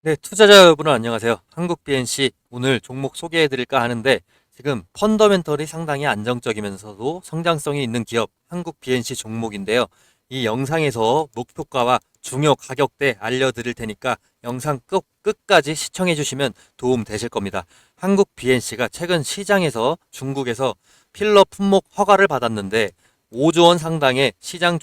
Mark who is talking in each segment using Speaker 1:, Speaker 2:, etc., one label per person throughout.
Speaker 1: 네, 투자자 여러분 안녕하세요. 한국 BNC 오늘 종목 소개해 드릴까 하는데 지금 펀더멘털이 상당히 안정적이면서도 성장성이 있는 기업 한국 BNC 종목인데요. 이 영상에서 목표가와 중요 가격대 알려드릴 테니까 영상 끝까지 시청해 주시면 도움 되실 겁니다. 한국 BNC가 최근 시장에서 중국에서 필러 품목 허가를 받았는데 5조 원 상당의 시장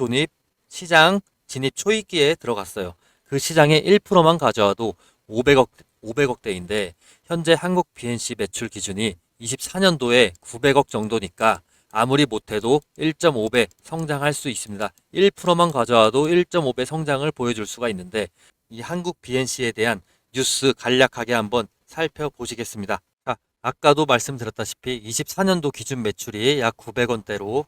Speaker 1: 진입 초입기에 들어갔어요. 그 시장의 1%만 가져와도 500억대인데 현재 한국 BNC 매출 기준이 24년도에 900억 정도니까 아무리 못해도 1.5배 성장할 수 있습니다. 1%만 가져와도 1.5배 성장을 보여줄 수가 있는데 이 한국 BNC에 대한 뉴스 간략하게 한번 살펴보시겠습니다. 자, 아까도 말씀드렸다시피 24년도 기준 매출이 약 900억대로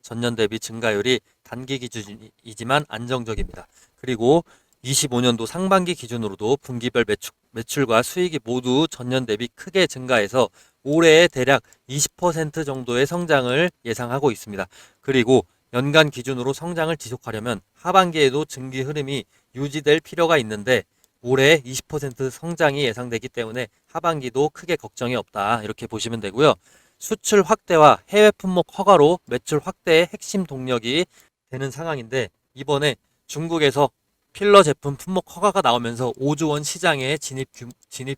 Speaker 1: 전년 대비 증가율이 단기 기준이지만 안정적입니다. 그리고 25년도 상반기 기준으로도 분기별 매출과 수익이 모두 전년 대비 크게 증가해서 올해에 대략 20% 정도의 성장을 예상하고 있습니다. 그리고 연간 기준으로 성장을 지속하려면 하반기에도 증기 흐름이 유지될 필요가 있는데 올해 20% 성장이 예상되기 때문에 하반기도 크게 걱정이 없다. 이렇게 보시면 되고요. 수출 확대와 해외 품목 허가로 매출 확대의 핵심 동력이 되는 상황인데 이번에 중국에서 필러 제품 품목 허가가 나오면서 5조 원 시장에 진입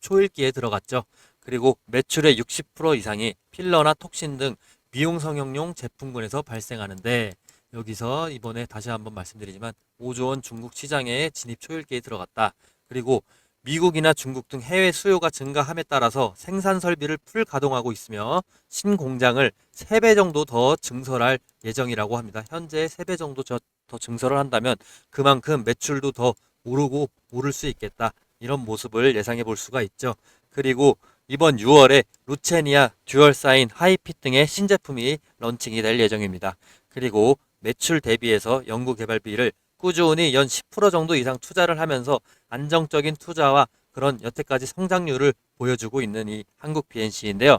Speaker 1: 초일기에 들어갔죠. 그리고 매출의 60% 이상이 필러나 톡신 등 미용 성형용 제품군에서 발생하는데 여기서 이번에 다시 한번 말씀드리지만 5조 원 중국 시장에 진입 초일기에 들어갔다. 그리고 미국이나 중국 등 해외 수요가 증가함에 따라서 생산 설비를 풀 가동하고 있으며 신공장을 3배 정도 더 증설할 예정이라고 합니다. 현재 3배 정도 더 증설을 한다면 그만큼 매출도 더 오를 수 있겠다. 이런 모습을 예상해 볼 수가 있죠. 그리고 이번 6월에 루체니아, 듀얼사인, 하이핏 등의 신제품이 런칭이 될 예정입니다. 그리고 매출 대비해서 연구개발비를 꾸준히 연 10% 정도 이상 투자를 하면서 안정적인 투자와 그런 여태까지 성장률을 보여주고 있는 이 한국 BNC인데요.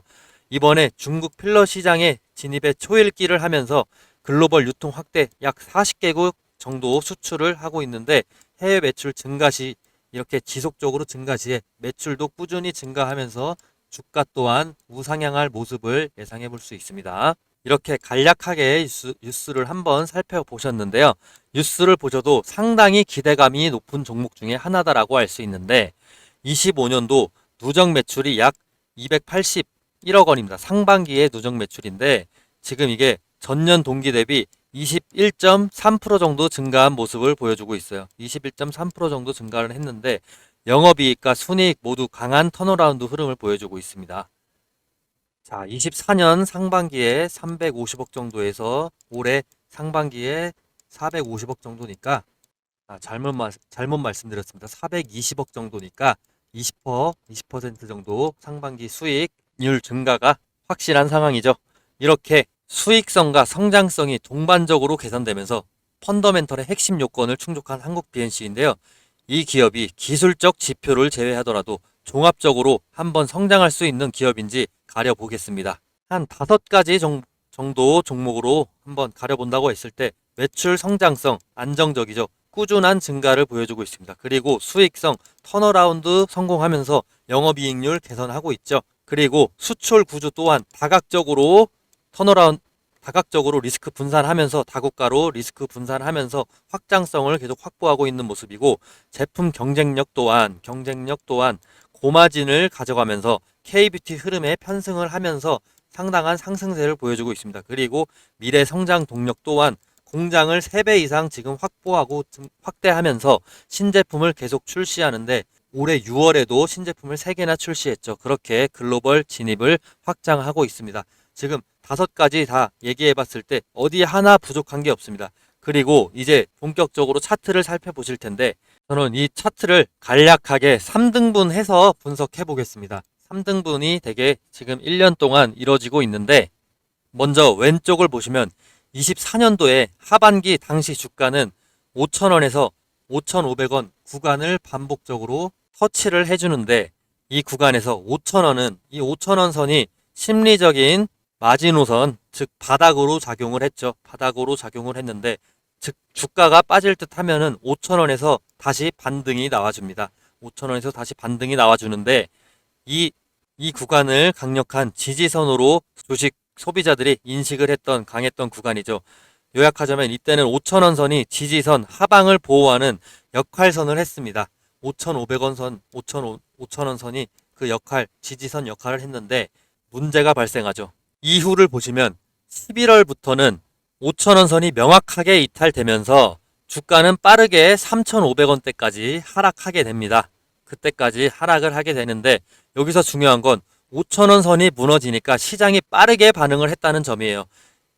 Speaker 1: 이번에 중국 필러 시장에 진입에 초일기를 하면서 글로벌 유통 확대 약 40개국 정도 수출을 하고 있는데 해외 매출 증가 시 이렇게 지속적으로 증가 시에 매출도 꾸준히 증가하면서 주가 또한 우상향할 모습을 예상해 볼 수 있습니다. 이렇게 간략하게 뉴스를 한번 살펴보셨는데요. 뉴스를 보셔도 상당히 기대감이 높은 종목 중에 하나다라고 할 수 있는데 25년도 누적 매출이 약 281억 원입니다. 상반기의 누적 매출인데 지금 이게 전년 동기 대비 21.3% 정도 증가한 모습을 보여주고 있어요. 21.3% 정도 증가를 했는데 영업이익과 순이익 모두 강한 턴어라운드 흐름을 보여주고 있습니다. 자, 24년 상반기에 350억 정도에서 올해 상반기에 450억 정도니까 잘못 말씀드렸습니다. 420억 정도니까 20% 정도 상반기 수익률 증가가 확실한 상황이죠. 이렇게 수익성과 성장성이 동반적으로 개선되면서 펀더멘털의 핵심 요건을 충족한 한국 BNC인데요. 이 기업이 기술적 지표를 제외하더라도 종합적으로 한번 성장할 수 있는 기업인지 가려보겠습니다. 한 5가지 정도 종목으로 한번 가려본다고 했을 때 매출 성장성 안정적이죠. 꾸준한 증가를 보여주고 있습니다. 그리고 수익성 턴어라운드 성공하면서 영업이익률 개선하고 있죠. 그리고 수출 구조 또한 다각적으로 리스크 분산하면서 다국가로 리스크 분산하면서 확장성을 계속 확보하고 있는 모습이고 제품 경쟁력 또한 고마진을 가져가면서 K뷰티 흐름에 편승을 하면서 상당한 상승세를 보여주고 있습니다. 그리고 미래 성장 동력 또한 공장을 3배 이상 지금 확보하고 확대하면서 신제품을 계속 출시하는데 올해 6월에도 신제품을 3개나 출시했죠. 그렇게 글로벌 진입을 확장하고 있습니다. 지금 5가지 다 얘기해 봤을 때 어디 하나 부족한 게 없습니다. 그리고 이제 본격적으로 차트를 살펴보실 텐데 저는 이 차트를 간략하게 3등분해서 분석해 보겠습니다. 3등분이 되게 지금 1년 동안 이루어지고 있는데 먼저 왼쪽을 보시면 24년도에 하반기 당시 주가는 5,000원에서 5,500원 구간을 반복적으로 터치를 해주는데 이 구간에서 5,000원은 이 5,000원 선이 심리적인 마지노선, 즉 바닥으로 작용을 했죠. 바닥으로 작용을 했는데 즉 주가가 빠질 듯 하면은 5,000원에서 다시 반등이 나와줍니다. 5,000원에서 다시 반등이 나와주는데 이 구간을 강력한 지지선으로 주식 소비자들이 인식을 했던 강했던 구간이죠. 요약하자면 이때는 5,000원 선이 지지선 하방을 보호하는 역할선을 했습니다. 5,500원 선, 5,000원 선이 그 지지선 역할을 했는데 문제가 발생하죠. 이후를 보시면 11월부터는 5,000원 선이 명확하게 이탈되면서 주가는 빠르게 3,500원대까지 하락하게 됩니다. 그때까지 하락을 하게 되는데 여기서 중요한 건 5,000원 선이 무너지니까 시장이 빠르게 반응을 했다는 점이에요.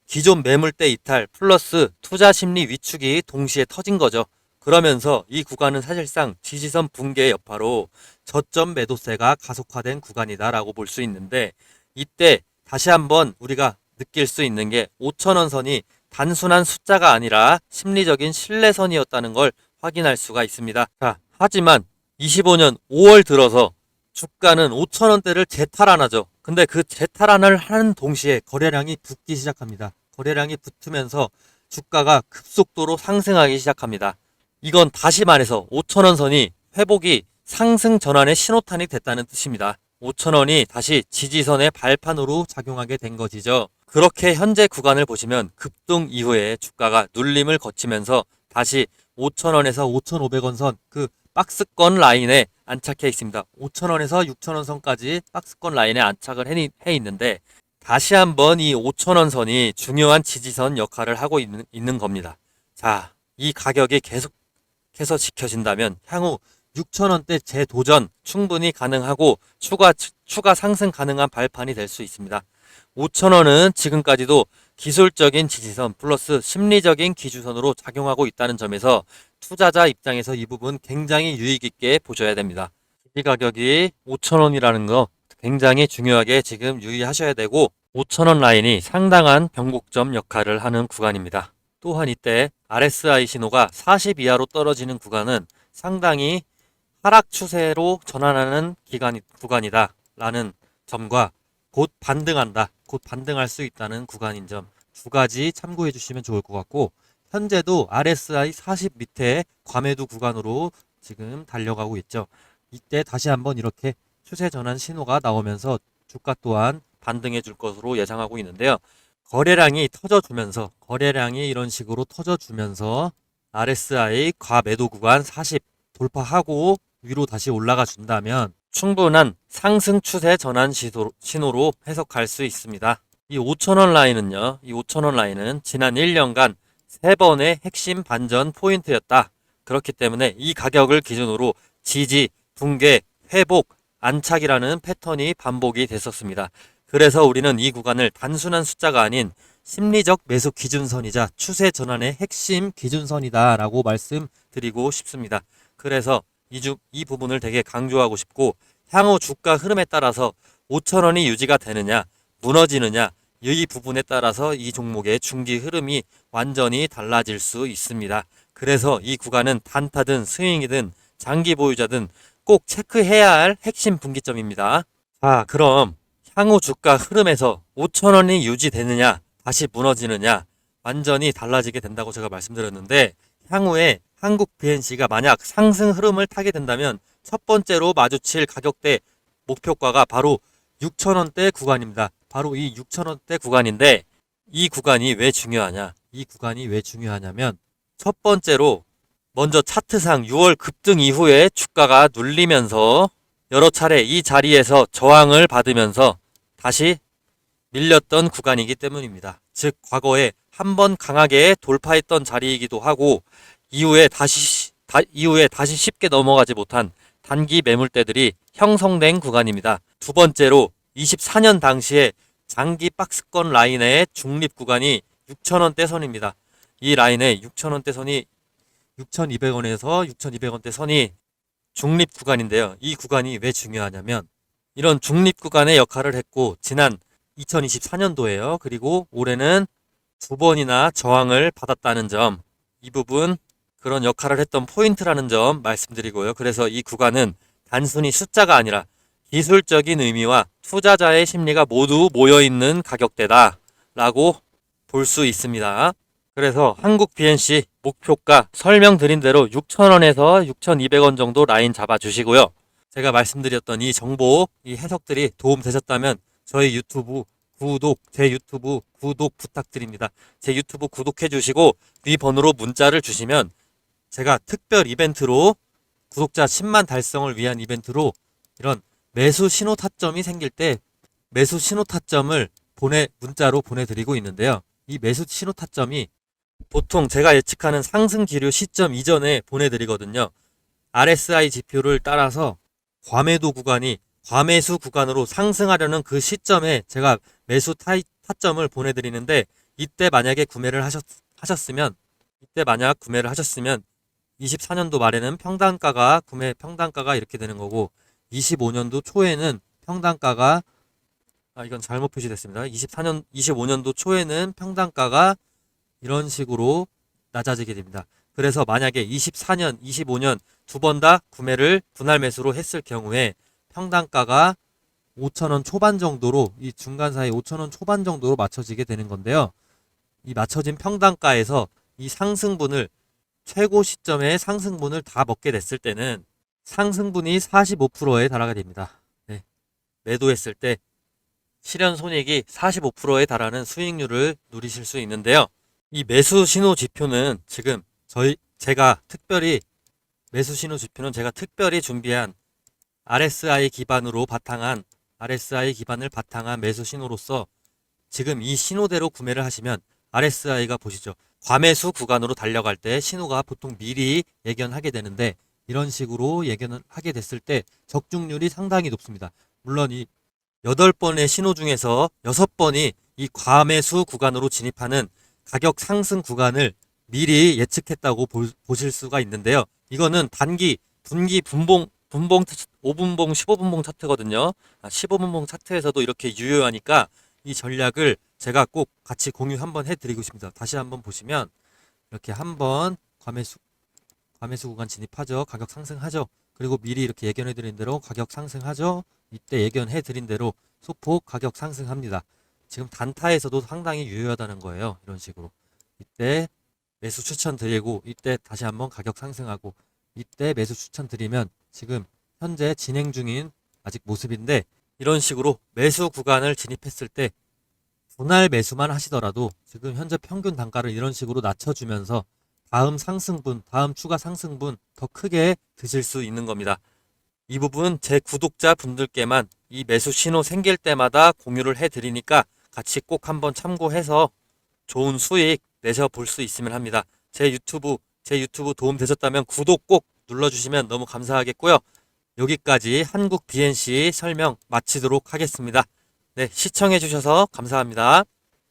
Speaker 1: 기존 매물대 이탈 플러스 투자 심리 위축이 동시에 터진 거죠. 그러면서 이 구간은 사실상 지지선 붕괴 여파로 저점 매도세가 가속화된 구간이다라고 볼 수 있는데 이때 다시 한번 우리가 느낄 수 있는 게 5,000원 선이 단순한 숫자가 아니라 심리적인 신뢰선이었다는 걸 확인할 수가 있습니다. 자, 하지만 25년 5월 들어서 주가는 5,000원대를 재탈환하죠. 근데 그 재탈환을 하는 동시에 거래량이 붙기 시작합니다. 거래량이 붙으면서 주가가 급속도로 상승하기 시작합니다. 이건 다시 말해서 5,000원 선이 회복이 상승 전환의 신호탄이 됐다는 뜻입니다. 5,000원이 다시 지지선의 발판으로 작용하게 된 것이죠. 그렇게 현재 구간을 보시면 급등 이후에 주가가 눌림을 거치면서 다시 5,000원에서 5,500원 선 그 박스권 라인에 안착해 있습니다. 5,000원에서 6,000원 선까지 박스권 라인에 안착을 해 있는데 다시 한번 이 5,000원 선이 중요한 지지선 역할을 하고 있는 겁니다. 자, 이 가격이 계속해서 지켜진다면 향후 6,000원대 재도전 충분히 가능하고 추가 상승 가능한 발판이 될 수 있습니다. 5,000원은 지금까지도 기술적인 지지선 플러스 심리적인 기주선으로 작용하고 있다는 점에서 투자자 입장에서 이 부분 굉장히 유익 있게 보셔야 됩니다. 이 가격이 5,000원이라는 거 굉장히 중요하게 지금 유의하셔야 되고 5,000원 라인이 상당한 변곡점 역할을 하는 구간입니다. 또한 이때 RSI 신호가 40 이하로 떨어지는 구간은 상당히 하락 추세로 전환하는 구간이다 라는 점과 곧 반등할 수 있다는 구간인 점 두 가지 참고해 주시면 좋을 것 같고 현재도 RSI 40 밑에 과매도 구간으로 지금 달려가고 있죠. 이때 다시 한번 이렇게 추세 전환 신호가 나오면서 주가 또한 반등해 줄 것으로 예상하고 있는데요. 거래량이 이런 식으로 터져주면서 RSI 과매도 구간 40 돌파하고 위로 다시 올라가 준다면 충분한 상승 추세 전환 신호로 해석할 수 있습니다. 이 5,000원 라인은 지난 1년간 3번의 핵심 반전 포인트였다. 그렇기 때문에 이 가격을 기준으로 지지, 붕괴, 회복, 안착이라는 패턴이 반복이 됐었습니다. 그래서 우리는 이 구간을 단순한 숫자가 아닌 심리적 매수 기준선이자 추세 전환의 핵심 기준선이다 라고 말씀드리고 싶습니다. 그래서 이 부분을 되게 강조하고 싶고 향후 주가 흐름에 따라서 5,000원이 유지가 되느냐 무너지느냐 이 부분에 따라서 이 종목의 중기 흐름이 완전히 달라질 수 있습니다. 그래서 이 구간은 단타든 스윙이든 장기 보유자든 꼭 체크해야 할 핵심 분기점입니다. 자, 그럼 향후 주가 흐름에서 5,000원이 유지되느냐 다시 무너지느냐 완전히 달라지게 된다고 제가 말씀드렸는데 향후에 한국 BNC가 만약 상승 흐름을 타게 된다면 첫 번째로 마주칠 가격대 목표가가 바로 6,000원대 구간입니다. 바로 이 6,000원대 구간인데 이 구간이 왜 중요하냐면 첫 번째로 먼저 차트상 6월 급등 이후에 주가가 눌리면서 여러 차례 이 자리에서 저항을 받으면서 다시 밀렸던 구간이기 때문입니다. 즉 과거에 한번 강하게 돌파했던 자리이기도 하고 이후에 다시 쉽게 넘어가지 못한 단기 매물대들이 형성된 구간입니다. 두 번째로 24년 당시에 장기 박스권 라인의 중립 구간이 6,000원대 선입니다. 이 라인의 6,000원대 선이 6,200원에서 6,200원대 선이 중립 구간인데요. 이 구간이 왜 중요하냐면 이런 중립 구간의 역할을 했고 지난 2024년도에요. 그리고 올해는 두 번이나 저항을 받았다는 점, 이 부분 그런 역할을 했던 포인트라는 점 말씀드리고요. 그래서 이 구간은 단순히 숫자가 아니라 기술적인 의미와 투자자의 심리가 모두 모여있는 가격대다 라고 볼 수 있습니다. 그래서 한국 BNC 목표가 설명드린 대로 6,000원에서 6,200원 정도 라인 잡아주시고요. 제가 말씀드렸던 이 정보, 이 해석들이 도움되셨다면 저희 유튜브 제 유튜브 구독 부탁드립니다. 제 유튜브 구독해 주시고 위 번호로 문자를 주시면 제가 특별 이벤트로 구독자 10만 달성을 위한 이벤트로 이런 매수 신호 타점이 생길 때 매수 신호 타점을 문자로 보내드리고 있는데요. 이 매수 신호 타점이 보통 제가 예측하는 상승 기류 시점 이전에 보내드리거든요. RSI 지표를 따라서 과매수 구간으로 상승하려는 그 시점에 제가 매수 타점을 보내드리는데 이때 만약에 구매를 하셨으면 24년도 말에는 구매 평단가가 이렇게 되는 거고 25년도 초에는 평단가가 이건 잘못 표시됐습니다. 25년도 초에는 평단가가 이런 식으로 낮아지게 됩니다. 그래서 만약에 24년, 25년 두 번 다 구매를 분할 매수로 했을 경우에 평단가가 5,000원 초반 정도로 이 중간 사이 5,000원 초반 정도로 맞춰지게 되는 건데요. 이 맞춰진 평단가에서 이 상승분을 최고 시점의 상승분을 다 먹게 됐을 때는 상승분이 45%에 달하게 됩니다. 네. 매도했을 때 실현 손익이 45%에 달하는 수익률을 누리실 수 있는데요. 이 매수 신호 지표는 지금 매수 신호 지표는 제가 특별히 준비한 RSI 기반을 바탕한 매수 신호로서 지금 이 신호대로 구매를 하시면 RSI가 보시죠. 과매수 구간으로 달려갈 때 신호가 보통 미리 예견하게 되는데 이런 식으로 예견을 하게 됐을 때 적중률이 상당히 높습니다. 물론 이 8번의 신호 중에서 6번이 이 과매수 구간으로 진입하는 가격 상승 구간을 미리 예측했다고 보실 수가 있는데요. 이거는 단기, 분기, 분봉, 5분봉, 15분봉 차트거든요. 15분봉 차트에서도 이렇게 유효하니까 이 전략을 제가 꼭 같이 공유 한번 해드리고 싶습니다. 다시 한번 보시면 이렇게 한번 과매수 구간 진입하죠. 가격 상승하죠. 그리고 미리 이렇게 예견해드린 대로 가격 상승하죠. 이때 예견해드린 대로 소폭 가격 상승합니다. 지금 단타에서도 상당히 유효하다는 거예요. 이런 식으로. 이때 매수 추천드리고 이때 다시 한번 가격 상승하고 이때 매수 추천드리면 지금 현재 진행 중인 아직 모습인데 이런 식으로 매수 구간을 진입했을 때 분할 매수만 하시더라도 지금 현재 평균 단가를 이런 식으로 낮춰주면서 다음 추가 상승분 더 크게 드실 수 있는 겁니다. 이 부분 제 구독자 분들께만 이 매수 신호 생길 때마다 공유를 해드리니까 같이 꼭 한번 참고해서 좋은 수익 내셔 볼 수 있으면 합니다. 제 유튜브 도움 되셨다면 구독 꼭 눌러주시면 너무 감사하겠고요. 여기까지 한국 BNC 설명 마치도록 하겠습니다. 네, 시청해주셔서 감사합니다.